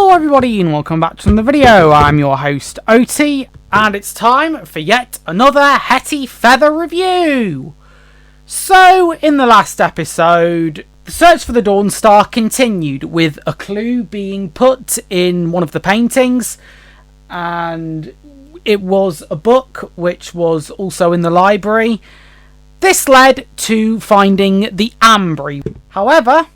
Hello everybody and welcome back to another video. I'm your host OT and it's time for yet another Hetty Feather review. So in the last episode, the search for the Dawn Star continued with a clue being put in one of the paintings, and it was a book which was also in the library. This led to finding the ambry. However,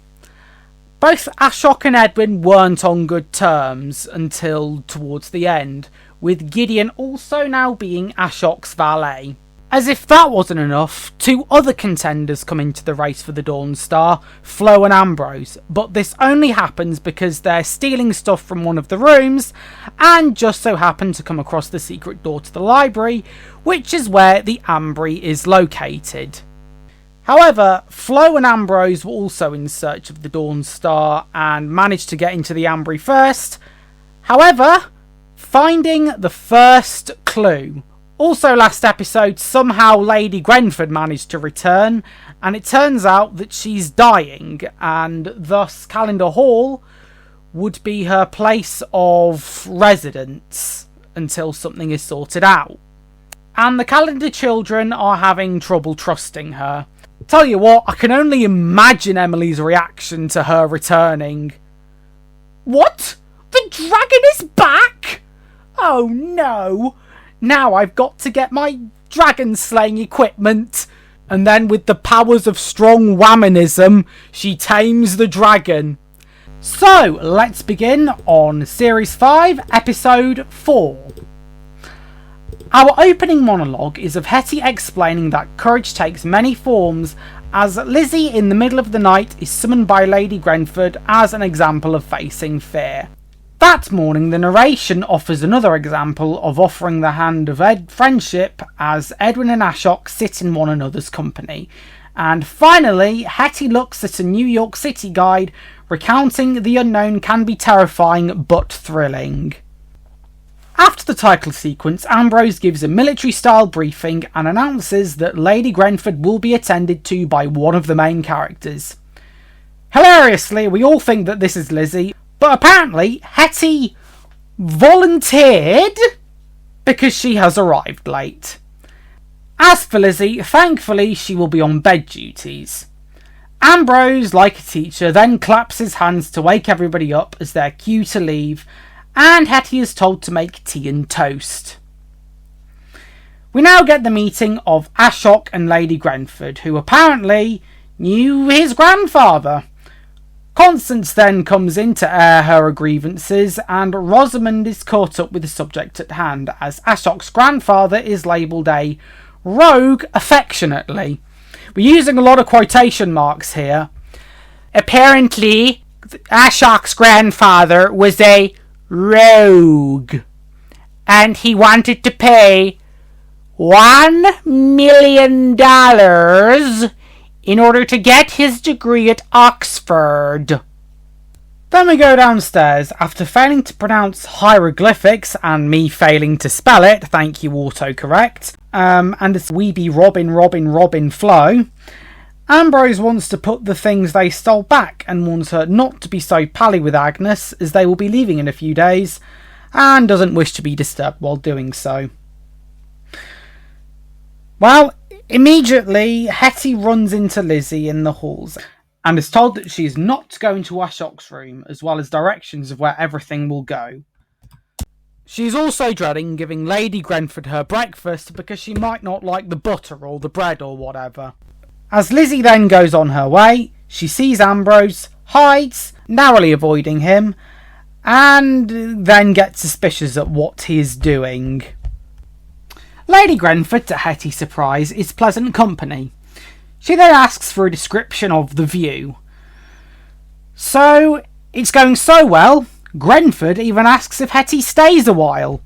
both Ashok and Edwin weren't on good terms until towards the end, with Gideon also now being Ashok's valet. As if that wasn't enough, two other contenders come into the race for the Dawn Star, Flo and Ambrose, but this only happens because they're stealing stuff from one of the rooms and just so happen to come across the secret door to the library, which is where the ambry is located. However, Flo and Ambrose were also in search of the Dawn Star and managed to get into the ambry first. However, finding the first clue. Also last episode, somehow Lady Grenford managed to return, and it turns out that she's dying, and thus Calendar Hall would be her place of residence until something is sorted out. And the Calendar children are having trouble trusting her. Tell you what, I can only imagine Emily's reaction to her returning. What? The dragon is back? Oh no! Now I've got to get my dragon slaying equipment. And then with the powers of strong wommanism, she tames the dragon. So, let's begin on Series 5, Episode 4. Our opening monologue is of Hetty explaining that courage takes many forms, as Lizzie in the middle of the night is summoned by Lady Grenford as an example of facing fear. That morning the narration offers another example of offering the hand of friendship as Edwin and Ashok sit in one another's company. And finally, Hetty looks at a New York City guide recounting the unknown can be terrifying but thrilling. After the title sequence, Ambrose gives a military-style briefing and announces that Lady Grenford will be attended to by one of the main characters. Hilariously, we all think that this is Lizzie, but apparently Hetty volunteered because she has arrived late. As for Lizzie, thankfully she will be on bed duties. Ambrose, like a teacher, then claps his hands to wake everybody up as they're cue to leave, and Hetty is told to make tea and toast. We now get the meeting of Ashok and Lady Grenford, who apparently knew his grandfather. Constance then comes in to air her grievances, and Rosamond is caught up with the subject at hand, as Ashok's grandfather is labelled a rogue affectionately. We're using a lot of quotation marks here. Apparently, Ashok's grandfather was a rogue, and he wanted to pay $1 million in order to get his degree at Oxford. Then we go downstairs. After failing to pronounce hieroglyphics and me failing to spell it, thank you autocorrect, and it's Weeby Robin Flo, Ambrose wants to put the things they stole back and warns her not to be so pally with Agnes as they will be leaving in a few days, and doesn't wish to be disturbed while doing so. Well, immediately Hetty runs into Lizzie in the halls and is told that she is not to go into Ashok's room, as well as directions of where everything will go. She is also dreading giving Lady Grenford her breakfast because she might not like the butter or the bread or whatever. As Lizzie then goes on her way, she sees Ambrose, hides, narrowly avoiding him, and then gets suspicious at what he is doing. Lady Grenford, to Hetty's surprise, is pleasant company. She then asks for a description of the view. So, it's going so well, Grenford even asks if Hetty stays a while.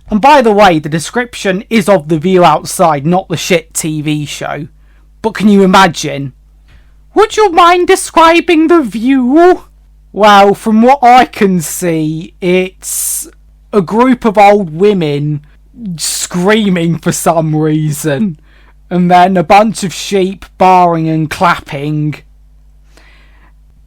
And by the way, the description is of the view outside, not the shit TV show. But can you imagine? Would you mind describing the view? Well, from what I can see, it's a group of old women screaming for some reason, and then a bunch of sheep baaing and clapping.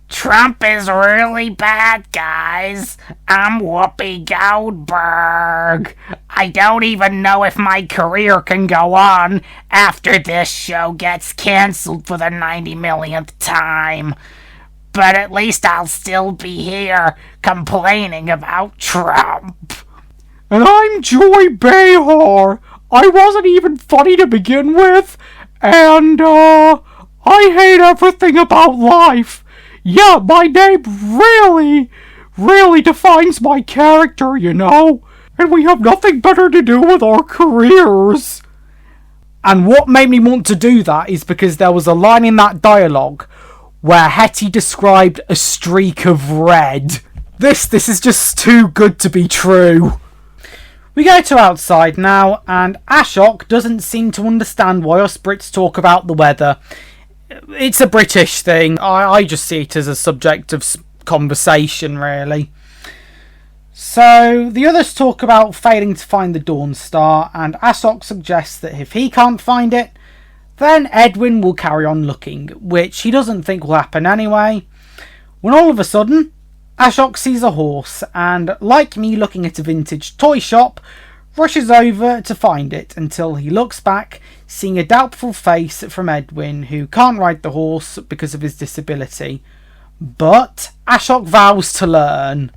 Trump is really bad, guys. I'm Whoopi Goldberg. I don't even know if my career can go on after this show gets cancelled for the 90 millionth time. But at least I'll still be here complaining about Trump. And I'm Joy Behar. I wasn't even funny to begin with. And, I hate everything about life. Yeah, my name really defines my character, you know? And we have nothing better to do with our careers. And what made me want to do that is because there was a line in that dialogue where Hetty described a streak of red. This is just too good to be true. We go to outside now, and Ashok doesn't seem to understand why us Brits talk about the weather. It's a British thing. I just see it as a subject of conversation, really. So, the others talk about failing to find the Dawn Star, and Ashok suggests that if he can't find it, then Edwin will carry on looking, which he doesn't think will happen anyway. When all of a sudden, Ashok sees a horse, and like me looking at a vintage toy shop, rushes over to find it until he looks back, seeing a doubtful face from Edwin, who can't ride the horse because of his disability. But Ashok vows to learn.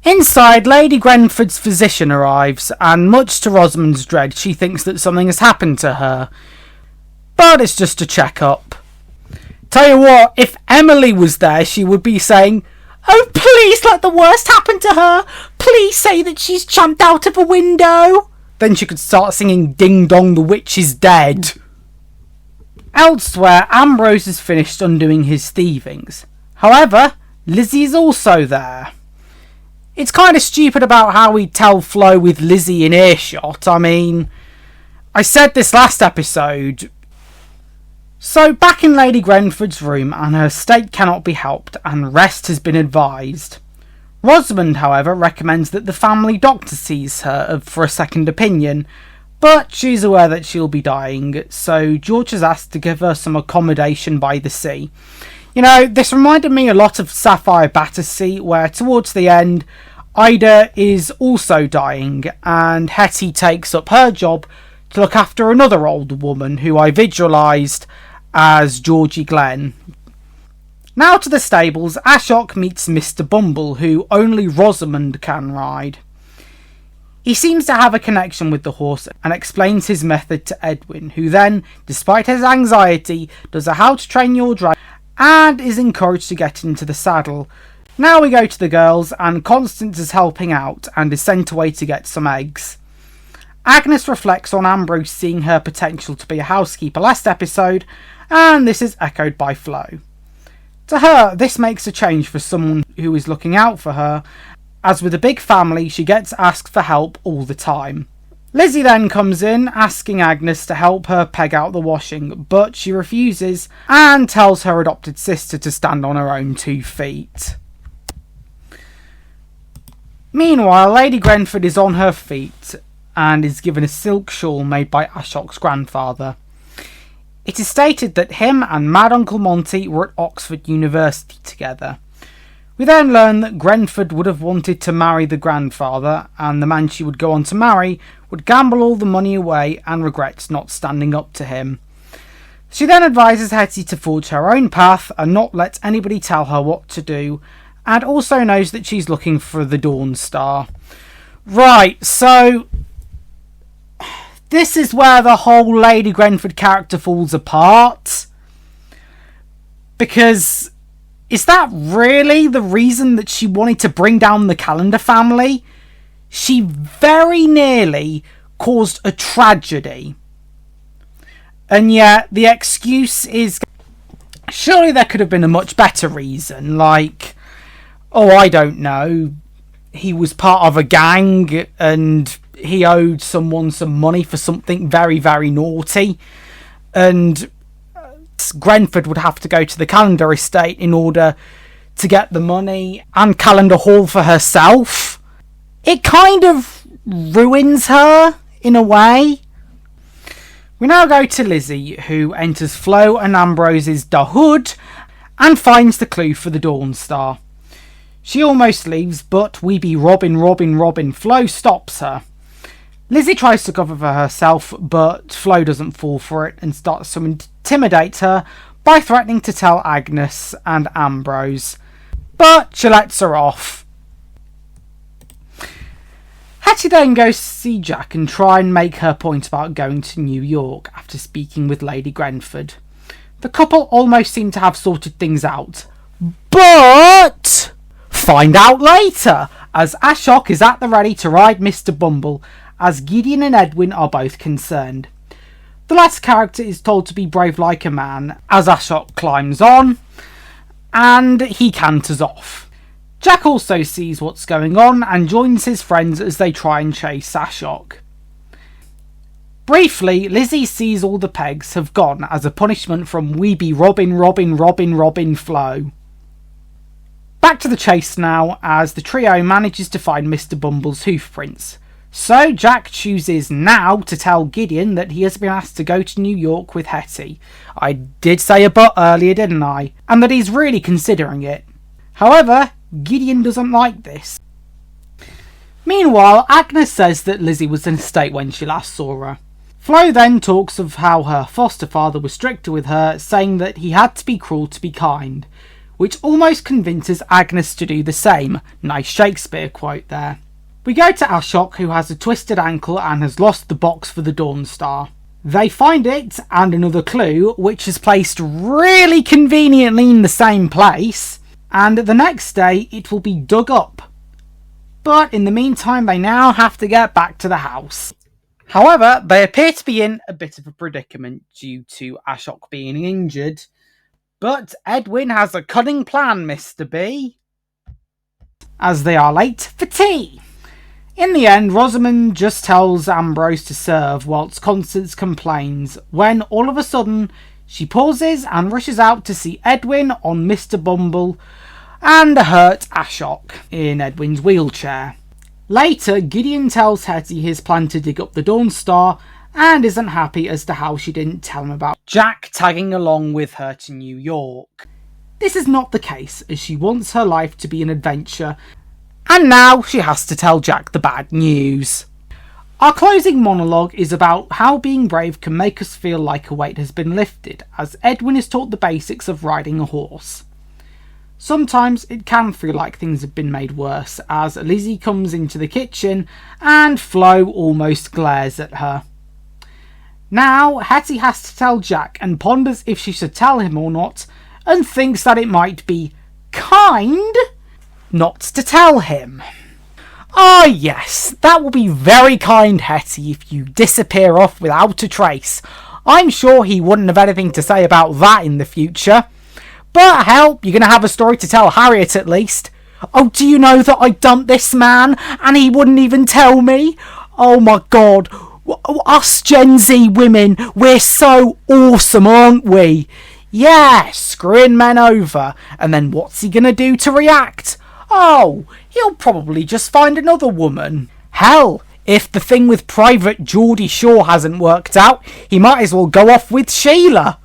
Inside, Lady Grenford's physician arrives, and much to Rosamond's dread, she thinks that something has happened to her. But it's just a check-up. Tell you what, if Emily was there, she would be saying, "Oh, please let the worst happen to her. Please say that she's jumped out of a window." Then she could start singing Ding Dong, the Witch is Dead. Elsewhere, Ambrose has finished undoing his thievings. However, Lizzie is also there. It's kind of stupid about how we tell Flo with Lizzie in earshot. I mean, I said this last episode. So, back in Lady Grenford's room, and her state cannot be helped, and rest has been advised. Rosamond, however, recommends that the family doctor sees her for a second opinion, but she's aware that she'll be dying, so George has asked to give her some accommodation by the sea. You know, this reminded me a lot of Sapphire Battersea, where towards the end, Ida is also dying, and Hetty takes up her job to look after another older woman who I visualised as Georgie Glenn. Now to the stables, Ashok meets Mr. Bumble, who only Rosamond can ride. He seems to have a connection with the horse and explains his method to Edwin, who then, despite his anxiety, does a how to train your drive and is encouraged to get into the saddle. Now we go to the girls, and Constance is helping out and is sent away to get some eggs. Agnes reflects on Ambrose seeing her potential to be a housekeeper last episode, and this is echoed by Flo. To her, this makes a change for someone who is looking out for her, as with a big family, she gets asked for help all the time. Lizzie then comes in, asking Agnes to help her peg out the washing, but she refuses and tells her adopted sister to stand on her own 2 feet. Meanwhile, Lady Grenford is on her feet and is given a silk shawl made by Ashok's grandfather. It is stated that him and Mad Uncle Monty were at Oxford University together. We then learn that Grenford would have wanted to marry the grandfather, and the man she would go on to marry would gamble all the money away and regrets not standing up to him. She then advises Hetty to forge her own path and not let anybody tell her what to do, and also knows that she's looking for the Dawn Star. Right, so this is where the whole Lady Grenford character falls apart. Because is that really the reason that she wanted to bring down the Calendar family? She very nearly caused a tragedy. And yet the excuse is, surely there could have been a much better reason, like, oh, I don't know, he was part of a gang and he owed someone some money for something very, very naughty, and Grenford would have to go to the Calendar estate in order to get the money and Calendar Hall for herself. It kind of ruins her in a way. We now go to Lizzie, who enters Flo and Ambrose's Da Hood and finds the clue for the Dawn Star. She almost leaves, but Weeby Robin Flo stops her. Lizzie tries to cover for herself, but Flo doesn't fall for it and starts to intimidate her by threatening to tell Agnes and Ambrose. But she lets her off. Hetty then goes to see Jack and try and make her point about going to New York after speaking with Lady Grenford. The couple almost seem to have sorted things out. But find out later, as Ashok is at the ready to ride Mr. Bumble, as Gideon and Edwin are both concerned. The last character is told to be brave like a man, as Ashok climbs on, and he canters off. Jack also sees what's going on and joins his friends as they try and chase Ashok. Briefly, Lizzie sees all the pegs have gone as a punishment from Weeby Robin Flo. Back to the chase now, as the trio manages to find Mr. Bumble's hoofprints. So Jack chooses now to tell Gideon that he has been asked to go to New York with Hetty. I did say a but earlier, didn't I? And that he's really considering it. However, Gideon doesn't like this. Meanwhile, Agnes says that Lizzie was in a state when she last saw her. Flo then talks of how her foster father was stricter with her, saying that he had to be cruel to be kind, which almost convinces Agnes to do the same. Nice Shakespeare quote there. We go to Ashok, who has a twisted ankle and has lost the box for the Dawn Star. They find it and another clue, which is placed really conveniently in the same place, and the next day it will be dug up. But in the meantime, they now have to get back to the house. However, they appear to be in a bit of a predicament due to Ashok being injured. But Edwin has a cunning plan, Mr. B, as they are late for tea. In the end, Rosamond just tells Ambrose to serve whilst Constance complains, when all of a sudden she pauses and rushes out to see Edwin on Mr. Bumble and hurt Ashok in Edwin's wheelchair. Later, Gideon tells Hetty his plan to dig up the Dawn Star and isn't happy as to how she didn't tell him about Jack tagging along with her to New York. This is not the case, as she wants her life to be an adventure, and now she has to tell Jack the bad news. Our closing monologue is about how being brave can make us feel like a weight has been lifted, as Edwin is taught the basics of riding a horse. Sometimes it can feel like things have been made worse, as Lizzie comes into the kitchen and Flo almost glares at her. Now Hetty has to tell Jack and ponders if she should tell him or not, and thinks that it might be kind not to tell him. Ah yes, that will be very kind, Hetty, if you disappear off without a trace. I'm sure he wouldn't have anything to say about that in the future. But hell, you're going to have a story to tell Harriet at least. Oh, do you know that I dumped this man and he wouldn't even tell me? Oh my god, us Gen Z women, we're so awesome, aren't we? Yeah, screwing men over. And then what's he going to do to react? Oh, he'll probably just find another woman. Hell, if the thing with Private Geordie Shaw hasn't worked out, he might as well go off with Sheila.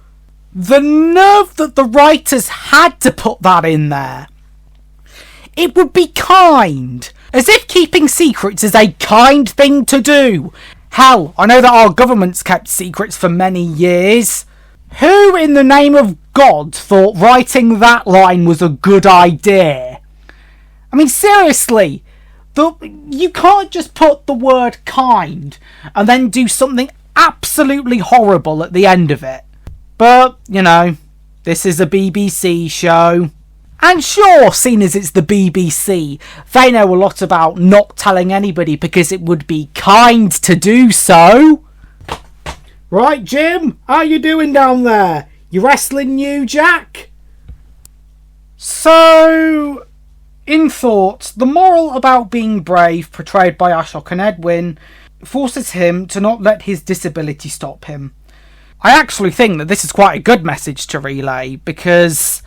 The nerve that the writers had to put that in there. It would be kind. As if keeping secrets is a kind thing to do. Hell, I know that our government's kept secrets for many years. Who in the name of God thought writing that line was a good idea? I mean, seriously, you can't just put the word kind and then do something absolutely horrible at the end of it. But, you know, this is a BBC show. And sure, seeing as it's the BBC, they know a lot about not telling anybody because it would be kind to do so. Right, Jim, how you doing down there? You wrestling new, Jack? So, in thought, the moral about being brave, portrayed by Ashok and Edwin, forces him to not let his disability stop him. I actually think that this is quite a good message to relay, because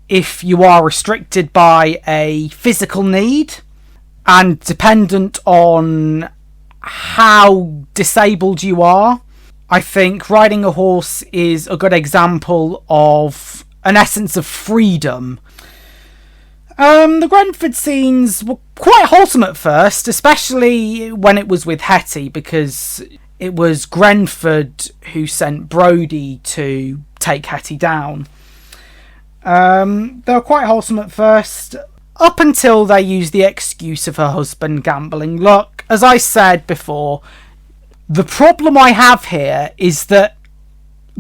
if you are restricted by a physical need and dependent on how disabled you are, I think riding a horse is a good example of an essence of freedom. The Grenford scenes were quite wholesome at first, especially when it was with Hetty, because it was Grenford who sent Brodie to take Hetty down. They were quite wholesome at first, up until they used the excuse of her husband gambling. Look, as I said before, the problem I have here is that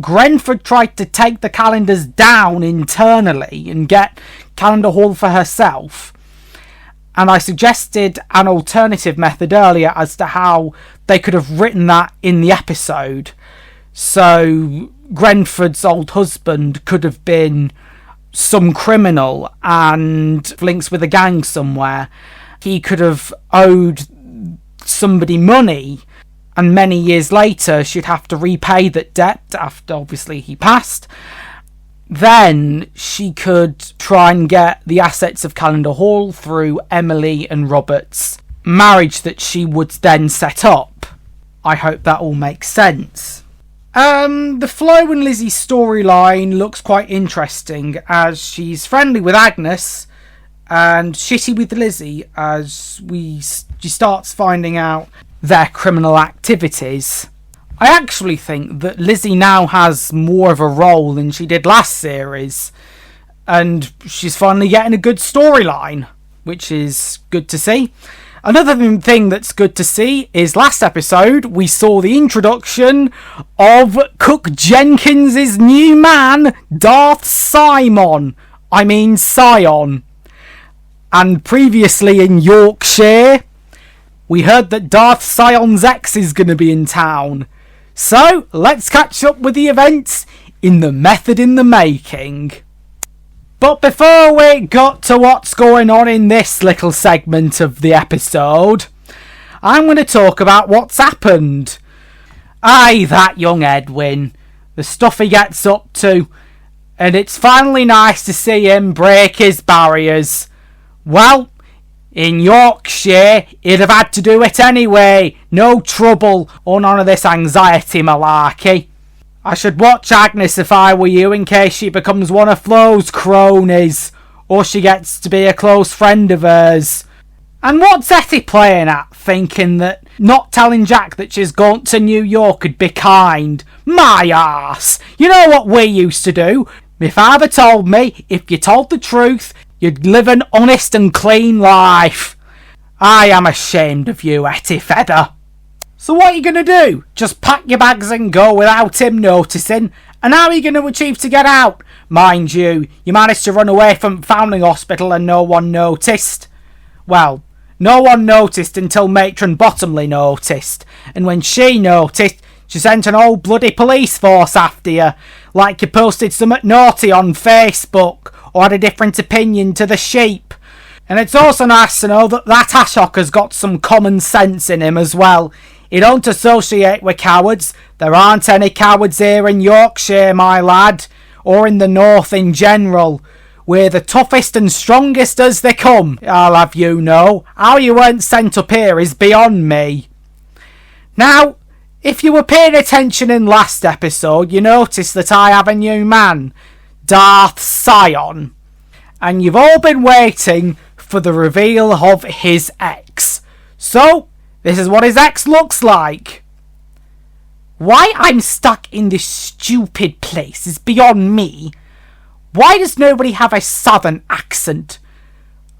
Grenford tried to take the calendars down internally and get Calendar Hall for herself. And I suggested an alternative method earlier as to how they could have written that in the episode. So Grenford's old husband could have been some criminal and links with a gang somewhere. He could have owed somebody money, and many years later she'd have to repay that debt after obviously he passed. Then she could try and get the assets of Calendar Hall through Emily and Robert's marriage that she would then set up. I hope that all makes sense. The Flo and Lizzie storyline looks quite interesting, as she's friendly with Agnes and shitty with Lizzie as she starts finding out their criminal activities. I actually think that Lizzie now has more of a role than she did last series, and she's finally getting a good storyline, which is good to see. Another thing that's good to see is last episode we saw the introduction of Cook Jenkins's new man, Darth Scion. And previously in Yorkshire, we heard that Darth Sion's ex is going to be in town. So, let's catch up with the events in the method in the making. But before we got to what's going on in this little segment of the episode, I'm going to talk about what's happened. Aye, that young Edwin. The stuff he gets up to. And it's finally nice to see him break his barriers. Well, in Yorkshire, he'd have had to do it anyway. No trouble or none of this anxiety malarkey. I should watch Agnes if I were you, in case she becomes one of Flo's cronies, or she gets to be a close friend of hers. And what's Hetty playing at, thinking that not telling Jack that she's gone to New York would be kind? My arse! You know what we used to do? My father told me if you told the truth, you'd live an honest and clean life. I am ashamed of you, Hetty Feather. So what are you going to do? Just pack your bags and go without him noticing? And how are you going to achieve to get out? Mind you managed to run away from Foundling Hospital and no one noticed. Well, no one noticed until Matron Bottomley noticed. And when she noticed, she sent an old bloody police force after you. Like you posted something naughty on Facebook, or had a different opinion to the sheep. And it's also nice to know that Ashok has got some common sense in him as well. He don't associate with cowards. There aren't any cowards here in Yorkshire, my lad, or in the north in general. We're the toughest and strongest as they come, I'll have you know. How you weren't sent up here is beyond me. Now, if you were paying attention in last episode, you noticed that I have a new man, Darth Scion. And you've all been waiting for the reveal of his ex. So, this is what his ex looks like. Why I'm stuck in this stupid place is beyond me. Why does nobody have a southern accent?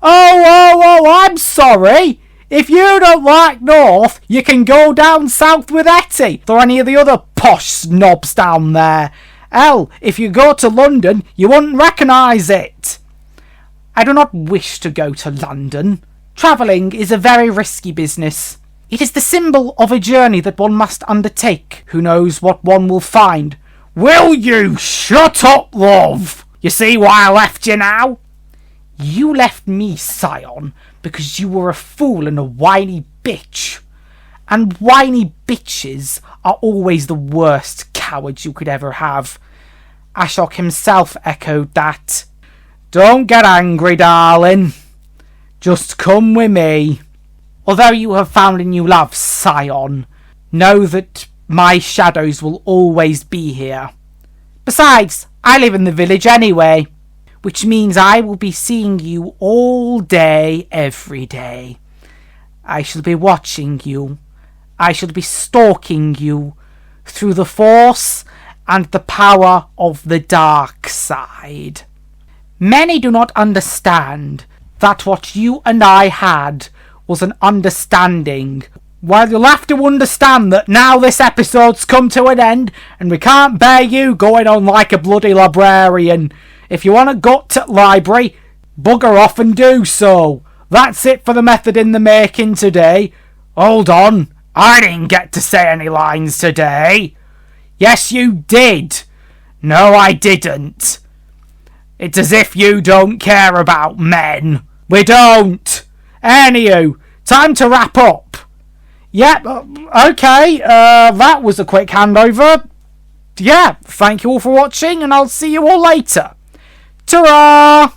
Oh, I'm sorry. If you don't like north, you can go down south with Hetty, or any of the other posh snobs down there. Hell, if you go to London, you wouldn't recognise it. I do not wish to go to London. Travelling is a very risky business. It is the symbol of a journey that one must undertake. Who knows what one will find? Will you shut up, love? You see why I left you now? You left me, Scion, because you were a fool and a whiny bitch. And whiny bitches are always the worst cowards you could ever have. Ashok himself echoed that. Don't get angry, darling. Just come with me. Although you have found a new love, Scion, know that my shadows will always be here. Besides, I live in the village anyway, which means I will be seeing you all day, every day. I shall be watching you. I shall be stalking you through the force and the power of the dark side. Many do not understand that what you and I had was an understanding. While you'll have to understand that now this episode's come to an end and we can't bear you going on like a bloody librarian. If you want to go to library, bugger off and do so. That's it for the method in the making today. Hold on, I didn't get to say any lines today. Yes, you did. No, I didn't. It's as if you don't care about men. We don't. Anywho, time to wrap up. Yep, okay, that was a quick handover. Yeah, thank you all for watching, and I'll see you all later. Ta-ra!